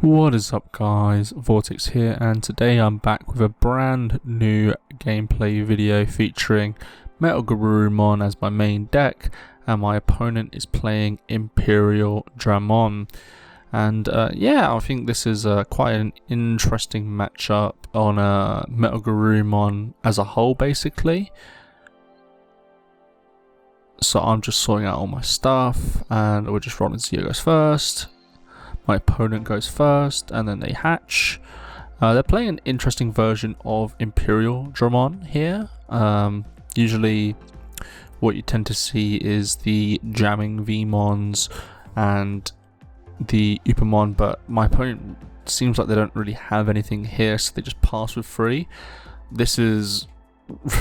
What is up guys, Vortex here, and today I'm back with a brand new gameplay video featuring MetalGarurumon as my main deck, and my opponent is playing Imperialdramon. And yeah, I think this is quite an interesting matchup on MetalGarurumon as a whole basically. So I'm just sorting out all my stuff, and we're just rolling to see who goes first. My opponent goes first, and then they hatch. They're playing an interesting version of Imperialdramon here. Usually what you tend to see is the jamming Vmons and the Upamon, but my opponent seems like they don't really have anything here, so they just pass with 3. This is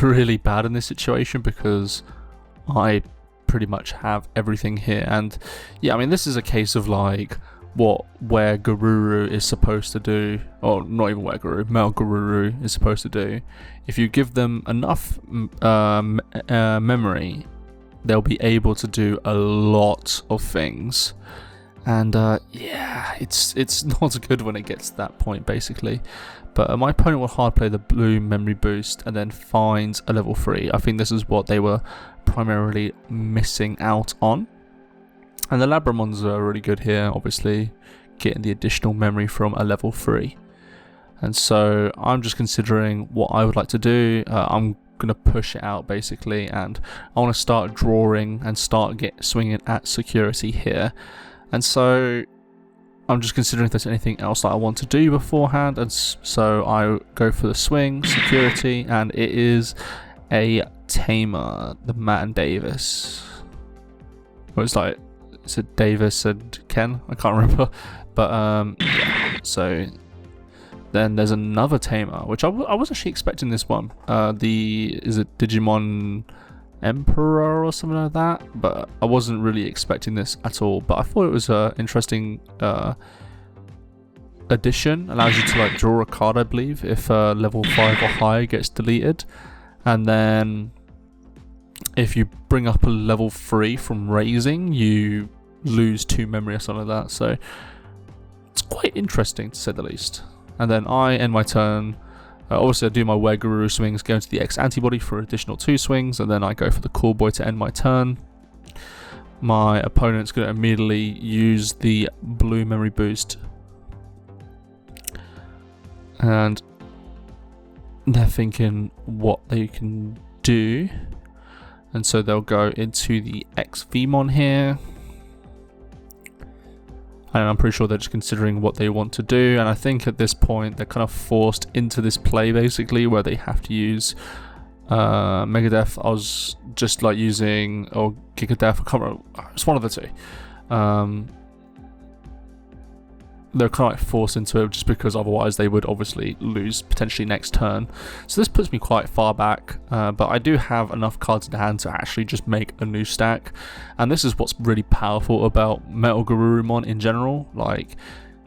really bad in this situation because I pretty much have everything here. And yeah, I mean, this is a case of like where Garuru is supposed to do, or not even where MetalGaruru is supposed to do. If you give them enough memory, they'll be able to do a lot of things. And yeah, it's not good when it gets to that point basically. But my opponent will hard play the blue memory boost and then finds a level 3. I think this is what they were primarily missing out on. And the Labramons are really good here, obviously, getting the additional memory from a level 3. And so I'm just considering what I would like to do. I'm going to push it out basically, and I want to start drawing and start swinging at security here. And so I'm just considering if there's anything else that I want to do beforehand, and so I go for the swing, security, and it is a Tamer, the Matt and Davis. Well, it's like, is it Davis and Ken? I can't remember. But yeah, so then there's another Tamer, which I was actually expecting this one. Is it Digimon Emperor or something like that? But I wasn't really expecting this at all. But I thought it was an interesting addition. Allows you to like draw a card, I believe, if level 5 or higher gets deleted. And then if you bring up a level 3 from raising, you lose 2 memory or something like that. So it's quite interesting to say the least. And then I end my turn. Obviously I do my Where Garuru swings, go into the X antibody for additional 2 swings, and then I go for the Cool Boy to end my turn. My opponent's going to immediately use the blue memory boost. And they're thinking what they can do. And so they'll go into the X Vmon here. And I'm pretty sure they're just considering what they want to do. And I think at this point they're kind of forced into this play basically, where they have to use Megadeth. I was just like using, or Gigadeth, I can't remember. It's one of the two. They're kind of like forced into it just because otherwise they would obviously lose potentially next turn. So this puts me quite far back, but I do have enough cards in hand to actually just make a new stack. And this is what's really powerful about MetalGarurumon in general. Like,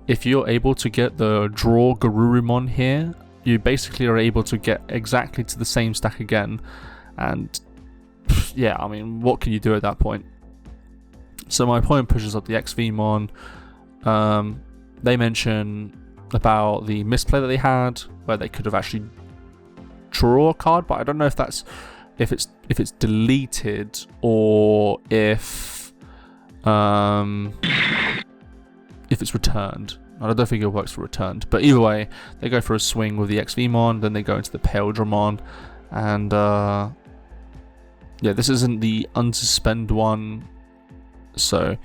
if you're able to get the draw Garurumon here, you basically are able to get exactly to the same stack again. And yeah, I mean, what can you do at that point? So my opponent pushes up the X Vmon. They mention about the misplay that they had, where they could have actually draw a card, but I don't know if that's if it's deleted or if it's returned. I don't think it works for returned, but either way, they go for a swing with the X Vmon, then they go into the Imperialdramon, and yeah, this isn't the unsuspend one, so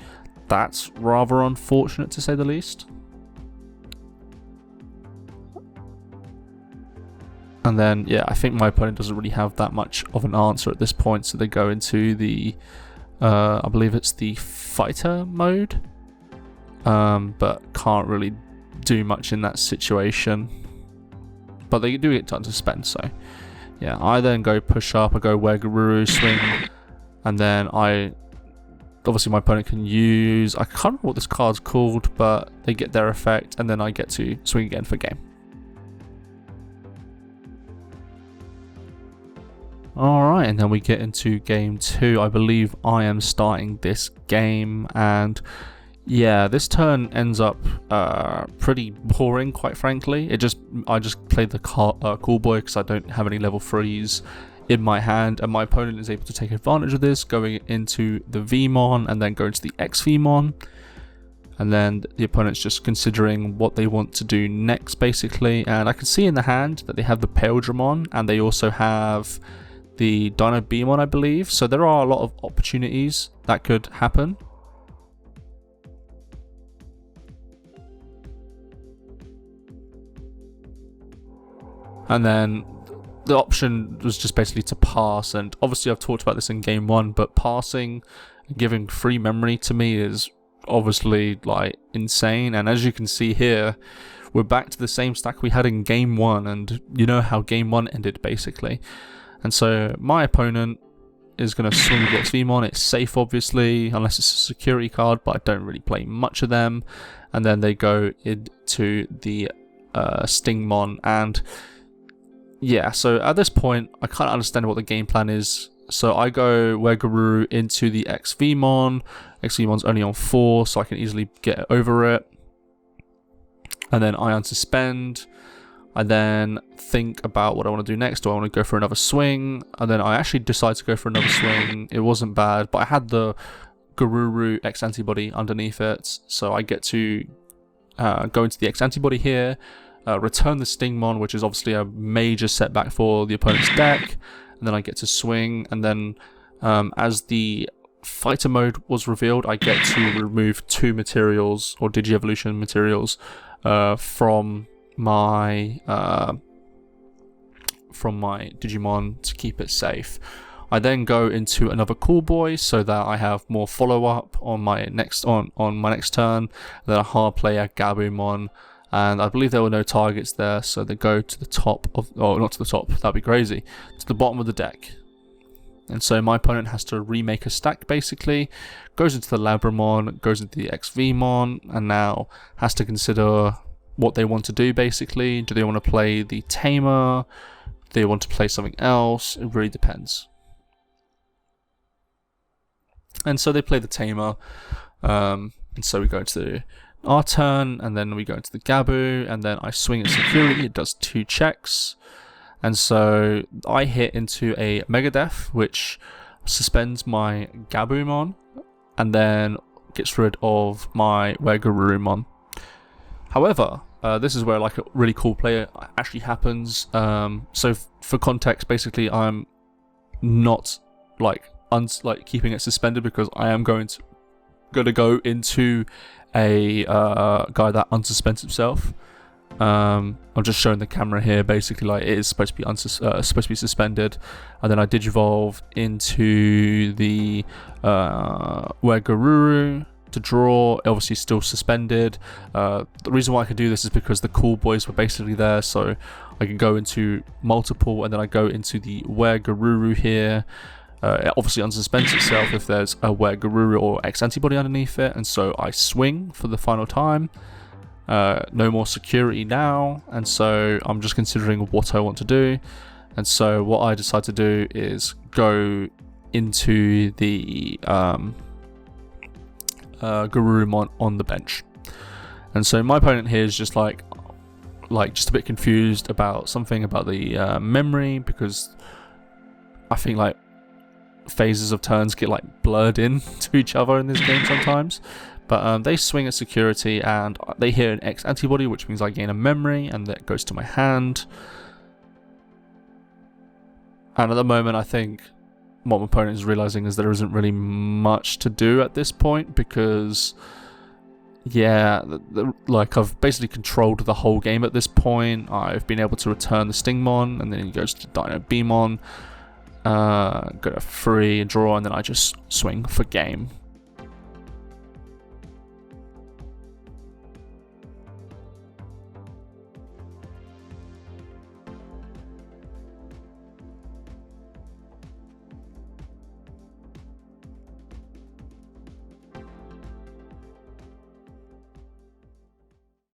that's rather unfortunate to say the least. And then, yeah, I think my opponent doesn't really have that much of an answer at this point, so they go into the, I believe it's the fighter mode, but can't really do much in that situation. But they do get to unsuspend, so yeah, I then go push up, I go Where Garuru, swing, and then obviously my opponent can use, I can't remember what this card's called, but they get their effect, and then I get to swing again for game. Alright, and then we get into game 2. I believe I am starting this game, and yeah, this turn ends up pretty boring, quite frankly. I just played the cool boy because I don't have any level 3s in my hand, and my opponent is able to take advantage of this, going into the Vmon and then going to the X Vmon. And then the opponent's just considering what they want to do next, basically. And I can see in the hand that they have the Imperialdramon, and they also have the Digimon, I believe. So there are a lot of opportunities that could happen. And then the option was just basically to pass, and obviously I've talked about this in game 1, but passing and giving free memory to me is obviously like insane. And as you can see here, we're back to the same stack we had in game 1, and you know how game 1 ended basically. And so my opponent is going to swing the XVmon. It's safe obviously, unless it's a security card, but I don't really play much of them. And then they go into the Stingmon, and yeah, so at this point I can't understand what the game plan is. So I go Garuru into the XVmon. XVmon's only on 4, so I can easily get over it. And then I unsuspend. I then think about what I want to do next. Do I want to go for another swing? And then I actually decide to go for another swing. It wasn't bad, but I had the Garuru X antibody underneath it, so I get to go into the X antibody here, return the Stingmon, which is obviously a major setback for the opponent's deck. And then I get to swing, and then as the fighter mode was revealed, I get to remove 2 materials, or Digi-Evolution materials, from my Digimon to keep it safe. I then go into another cool boy so that I have more follow-up on my next on my next turn. Then a hard player Gabumon, and I believe there were no targets there, so they go to the top of, oh, not to the top, that'd be crazy, to the bottom of the deck. And so my opponent has to remake a stack basically, goes into the Labramon, goes into the XVmon, and now has to consider what they want to do basically. Do they want to play the Tamer? Do they want to play something else? It really depends. And so they play the Tamer, and so we go to our turn, and then we go into the Gabu, and then I swing at security. It does 2 checks, and so I hit into a Megadeth, which suspends my Gabumon, and then gets rid of my Garurumon. However, this is where like a really cool play actually happens. So for context, basically I'm not like keeping it suspended, because I am going to go into a guy that unsuspends himself. I'm just showing the camera here. Basically, like, it is supposed to be suspended, and then I digivolve into the Garuru to draw. Obviously, still suspended. The reason why I could do this is because the cool boys were basically there, so I can go into multiple, and then I go into the Garuru here. It obviously unsuspends itself if there's a Garuru or X antibody underneath it, and so I swing for the final time. No more security now, and so I'm just considering what I want to do. And so what I decide to do is go into the Garurumon on the bench. And so my opponent here is just like just a bit confused about something about the memory, because I think like phases of turns get like blurred into each other in this game sometimes. But they swing at security, and they hit an X antibody, which means I gain a memory, and that goes to my hand. And at the moment, I think what my opponent is realizing is there isn't really much to do at this point, because yeah, like I've basically controlled the whole game at this point. I've been able to return the Stingmon, and then he goes to Dinobemon. Go to 3 and draw, and then I just swing for game.